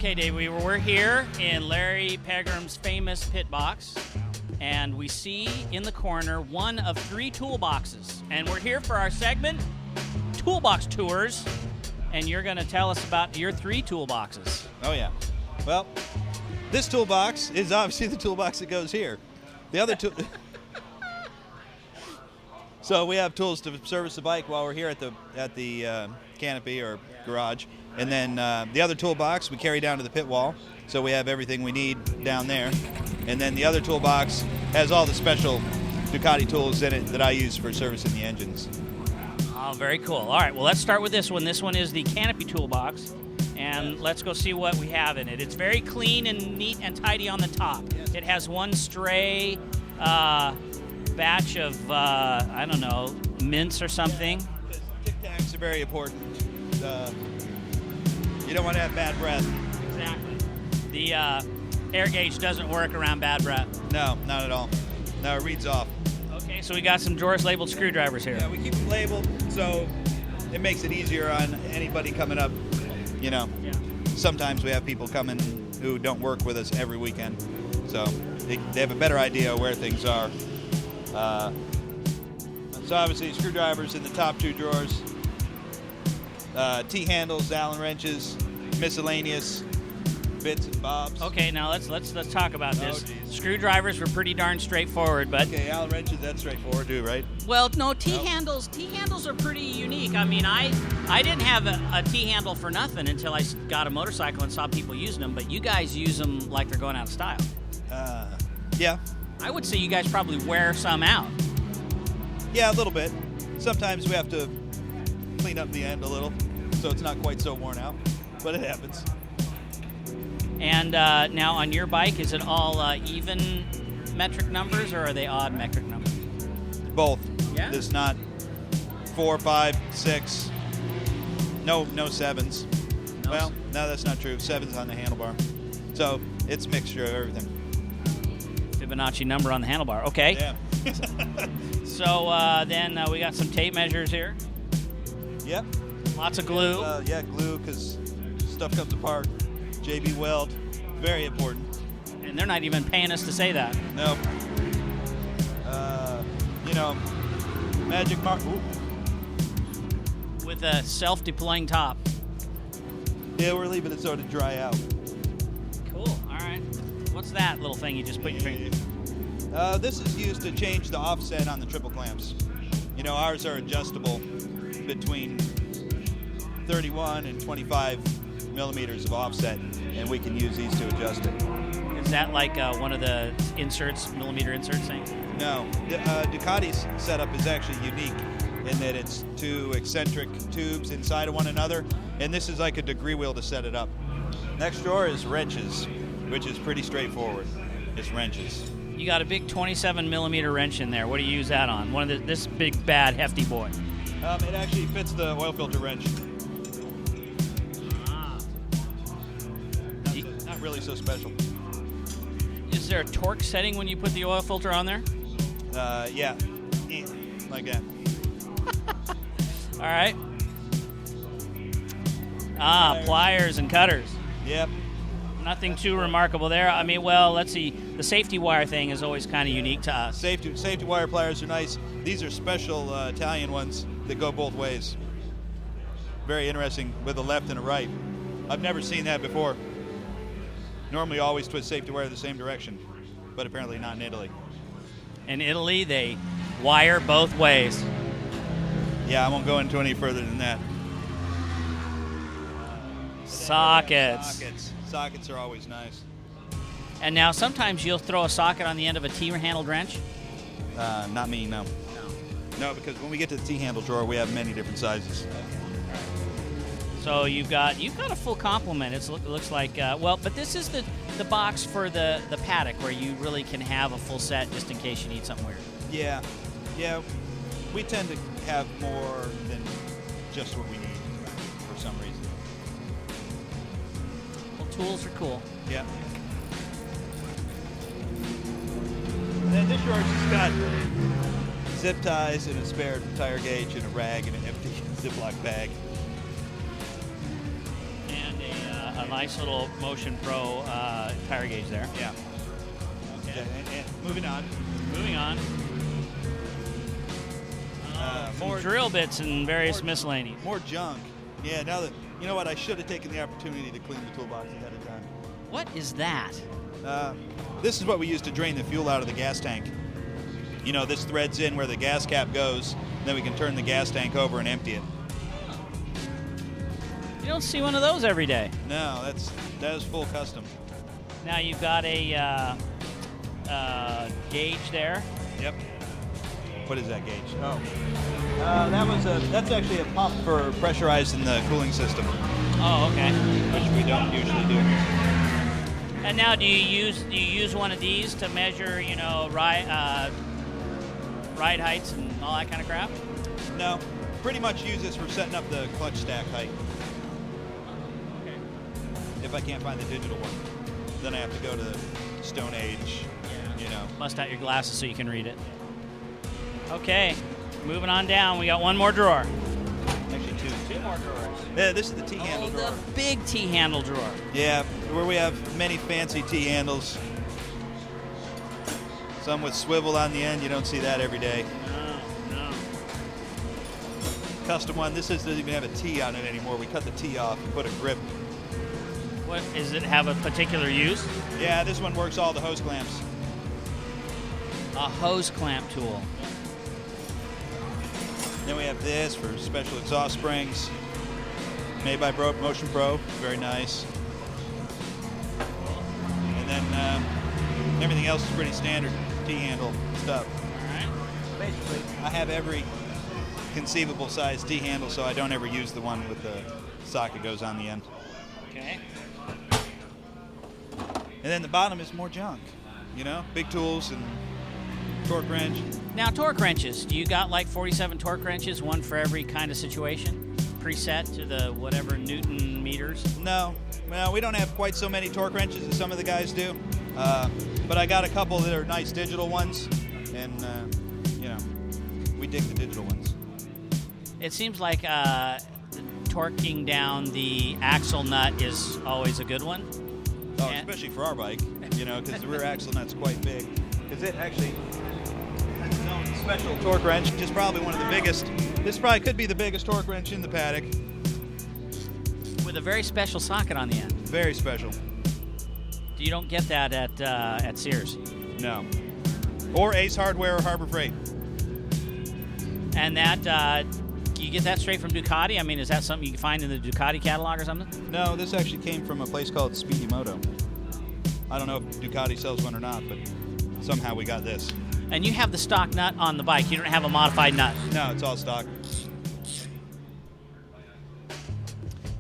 Okay, Dave, we're here in Larry Pegram's famous pit box, and we see in the corner one of 3 toolboxes. And we're here for our segment, Toolbox Tours, and you're going to tell us about your 3 toolboxes. Oh, yeah. Well, this toolbox is obviously the toolbox that goes here. The other tool... So we have tools to service the bike while we're here at the canopy or garage. And then the other toolbox we carry down to the pit wall. So we have everything we need down there. And then the other toolbox has all the special Ducati tools in it that I use for servicing the engines. Oh, very cool. All right, well, let's start with this one. This one is the canopy toolbox. And let's go see what we have in it. It's very clean and neat and tidy on the top. It has one stray batch of, I don't know, mints or something. Tic Tacs are very important. You don't want to have bad breath. Exactly. The air gauge doesn't work around bad breath. No, not at all. No, it reads off. Okay, so we got some Joris labeled screwdrivers here. Yeah, we keep them labeled, so it makes it easier on anybody coming up. You know, Sometimes we have people coming who don't work with us every weekend, so they have a better idea where things are. So obviously screwdrivers in the top 2 drawers, T-handles, Allen wrenches, miscellaneous bits and bobs. Okay, now let's talk about this. Geez. Screwdrivers were pretty darn straightforward, but Okay, Allen wrenches, that's straightforward too, right? well, no, T-handles are pretty unique. I mean, I didn't have a T-handle for nothing until I got a motorcycle and saw people using them, but you guys use them like they're going out of style. Yeah. I would say you guys probably wear some out. Yeah, a little bit. Sometimes we have to clean up the end a little, so it's not quite so worn out, but it happens. And now on your bike, is it all even metric numbers or are they odd metric numbers? Both. Yeah? There's not 4, 5, 6. No 7s. No. Well, no, that's not true. 7's on the handlebar. So it's a mixture of everything. Fibonacci number on the handlebar. Okay. Yeah. So then we got some tape measures here. Yep. Lots of glue. Yeah, glue, because stuff comes apart. JB Weld, very important. And they're not even paying us to say that. Nope. Magic mark. With a self-deploying top. Yeah, we're leaving it so to dry out. Cool. All right. What's that little thing you just put your finger? This is used to change the offset on the triple clamps. Ours are adjustable between 31 and 25 millimeters of offset, and we can use these to adjust it. Is that like one of the millimeter inserts thing? No, Ducati's setup is actually unique in that it's 2 eccentric tubes inside of one another, and this is like a degree wheel to set it up. Next drawer is wrenches, which is pretty straightforward. It's wrenches. You got a big 27 millimeter wrench in there. What do you use that on? This big, bad, hefty boy. It actually fits the oil filter wrench. Not really so special. Is there a torque setting when you put the oil filter on there? Yeah. Like that. All right. Pliers and cutters. Yep. Nothing too remarkable there. I mean, well, let's see. The safety wire thing is always kind of unique to us. Safety wire pliers are nice. These are special Italian ones that go both ways. Very interesting, with a left and a right. I've never seen that before. Normally, always twist safety wire the same direction, but apparently not in Italy. In Italy, they wire both ways. Yeah, I won't go into any further than that. Sockets. Sockets are always nice. And now sometimes you'll throw a socket on the end of a T-handled wrench? Not me, no. No, because when we get to the T-handle drawer, we have many different sizes. So you've got a full complement. It looks like, but this is the box for the Paddock where you really can have a full set just in case you need something weird. Yeah. We tend to have more than just what we need for some reason. Well, tools are cool. Yeah. And then this drawer's just got zip ties and a spare tire gauge and a rag and an empty Ziploc bag. And Nice little Motion Pro tire gauge there. Yeah. Okay. And moving on. Moving on. More Drill bits and various miscellanies. More junk. Yeah. Now that you know what, I should have taken the opportunity to clean the toolbox ahead of time. What is that? This is what we use to drain the fuel out of the gas tank. You know, this threads in where the gas cap goes, and then we can turn the gas tank over and empty it. You don't see one of those every day. No, that is full custom. Now you've got a gauge there. Yep. What is that gauge? Oh, that's actually a pump for pressurizing the cooling system, Oh, okay. which we don't usually do. And now, do you use one of these to measure, ride heights and all that kind of crap? No, pretty much use this for setting up the clutch stack height. Okay. If I can't find the digital one, then I have to go to the Stone Age. Bust out your glasses so you can read it. Okay, moving on down. We got one more drawer. Actually, Two more drawers. Yeah, this is the T-handle drawer. The big T-handle drawer. Yeah, where we have many fancy T-handles. Some with swivel on the end. You don't see that every day. No. Custom one. This doesn't even have a T on it anymore. We cut the T off and put a grip. What does it have a particular use? Yeah, this one works all the hose clamps. A hose clamp tool. Then we have this for special exhaust springs. Made by Motion Pro. Very nice. And then everything else is pretty standard T-handle stuff. All right. Basically, I have every conceivable size T-handle, so I don't ever use the one with the socket goes on the end. Okay. And then the bottom is more junk. Big tools and torque wrench. Now, torque wrenches. Do you got like 47 torque wrenches, one for every kind of situation, preset to the whatever Newton meters? No, well, we don't have quite so many torque wrenches as some of the guys do, but I got a couple that are nice digital ones, and we dig the digital ones. It seems like torquing down the axle nut is always a good one. Oh, especially for our bike, because the rear axle nut's quite big. Because it actually has its own special torque wrench, which is probably one of the biggest. This probably could be the biggest torque wrench in the paddock. With a very special socket on the end. Very special. You don't get that at Sears. No. Or Ace Hardware or Harbor Freight. And that, you get that straight from Ducati? I mean, is that something you can find in the Ducati catalog or something? No, this actually came from a place called Speedy Moto. I don't know if Ducati sells one or not, but somehow we got this. And you have the stock nut on the bike. You don't have a modified nut. No, it's all stock.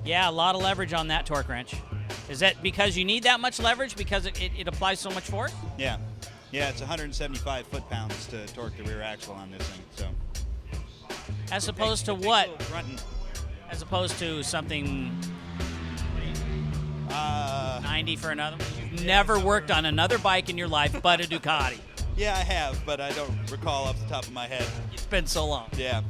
Yeah, a lot of leverage on that torque wrench. Is that because you need that much leverage because it applies so much force? Yeah. Yeah, it's 175 foot-pounds to torque the rear axle on this thing. So. As opposed to what? Fronting. As opposed to something 90 for another? You've never worked on another bike in your life but a Ducati. Yeah, I have, but I don't recall off the top of my head. It's been so long. Yeah.